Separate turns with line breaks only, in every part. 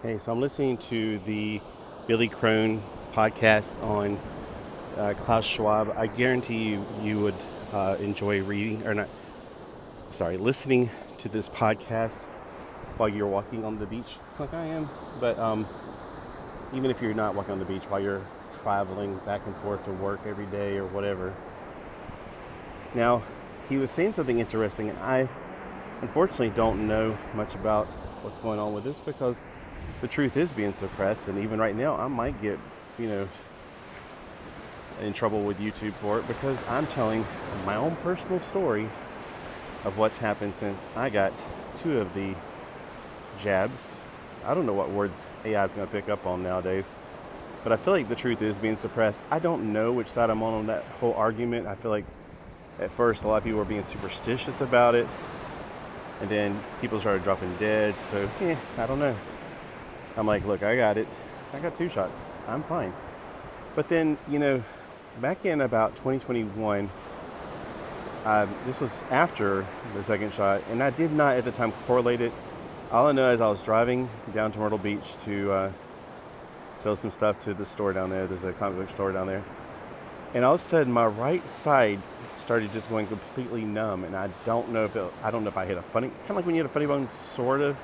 Hey, so I'm listening to the Billy Crone podcast on Klaus Schwab. I guarantee you would enjoy listening to this podcast while you're walking on the beach, like I am. But even if you're not walking on the beach, while you're traveling back and forth to work every day or whatever. Now, he was saying something interesting, and I unfortunately don't know much about what's going on with this because the truth is being suppressed, and even right now I might get, in trouble with YouTube for it because I'm telling my own personal story of what's happened since I got 2 of the jabs. I don't know what words AI is going to pick up on nowadays, but I feel like the truth is being suppressed. I don't know which side I'm on that whole argument. I feel like at first a lot of people were being superstitious about it, and then people started dropping dead, so I don't know. I'm like, look, I got it. I got 2 shots. I'm fine. But then, back in about 2021, this was after the second shot, and I did not at the time correlate it. All I know is I was driving down to Myrtle Beach to sell some stuff to the store down there. There's a comic book store down there. And all of a sudden, my right side started just going completely numb, and I don't know if I hit a funny, kind of like when you hit a funny bone, sort of.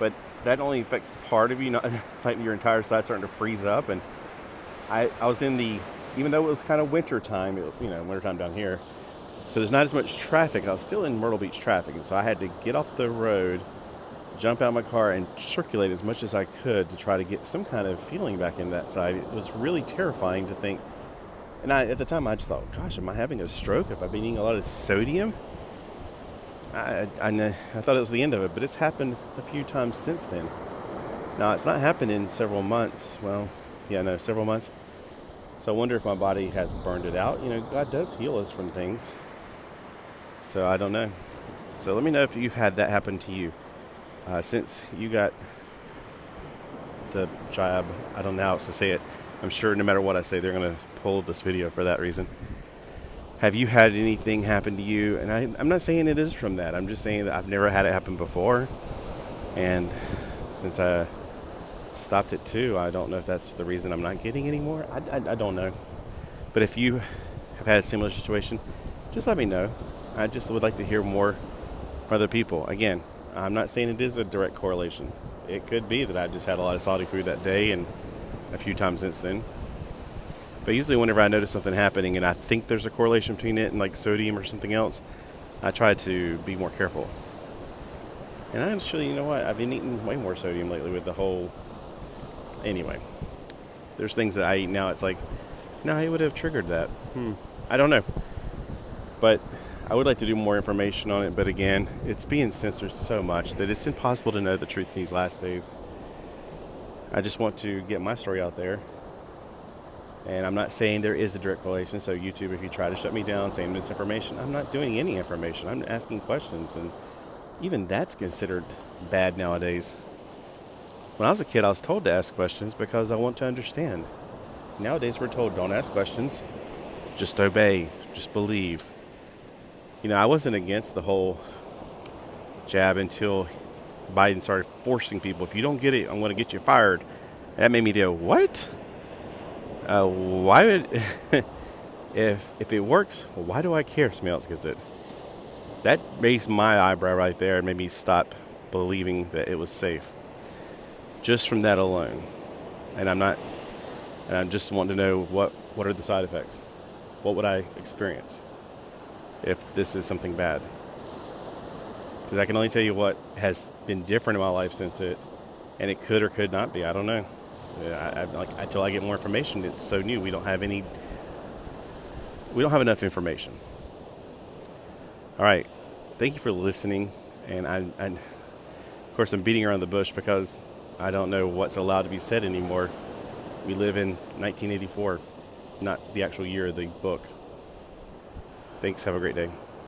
But that only affects part of you, not like your entire side starting to freeze up. And I was in even though it was kind of winter time, winter time down here, so there's not as much traffic. I was still in Myrtle Beach traffic, and so I had to get off the road, jump out of my car, and circulate as much as I could to try to get some kind of feeling back in that side. It was really terrifying to think. And at the time, I just thought, gosh, am I having a stroke? Have I been eating a lot of sodium? I thought it was the end of it, but it's happened a few times since then. Now, it's not happened in several months. Several months. So I wonder if my body has burned it out. God does heal us from things. So I don't know. So let me know if you've had that happen to you. Since you got the jab, I don't know how else to say it. I'm sure no matter what I say, they're going to pull this video for that reason. Have you had anything happen to you? And I'm not saying it is from that. I'm just saying that I've never had it happen before. And since I stopped it too, I don't know if that's the reason I'm not getting any more. I don't know. But if you have had a similar situation, just let me know. I just would like to hear more from other people. Again, I'm not saying it is a direct correlation. It could be that I just had a lot of salty food that day and a few times since then. But usually whenever I notice something happening and I think there's a correlation between it and like sodium or something else, I try to be more careful. And actually, you know what? I've been eating way more sodium lately with the whole... Anyway, there's things that I eat now. It's like, no, I would have triggered that. I don't know. But I would like to do more information on it. But again, it's being censored so much that it's impossible to know the truth these last days. I just want to get my story out there. And I'm not saying there is a direct correlation. So YouTube, if you try to shut me down saying misinformation, I'm not doing any information. I'm asking questions. And even that's considered bad nowadays. When I was a kid, I was told to ask questions because I want to understand. Nowadays, we're told don't ask questions. Just obey. Just believe. I wasn't against the whole jab until Biden started forcing people. If you don't get it, I'm going to get you fired. And that made me go, what? Why would... if it works, well, why do I care if somebody else gets it? That raised my eyebrow right there and made me stop believing that it was safe. Just from that alone. And I just want to know what are the side effects? What would I experience if this is something bad? Because I can only tell you what has been different in my life since it, and it could or could not be. I don't know. Until I get more information, it's so new. We don't have enough information. All right. Thank you for listening. And of course, I'm beating around the bush because I don't know what's allowed to be said anymore. We live in 1984, not the actual year of the book. Thanks. Have a great day.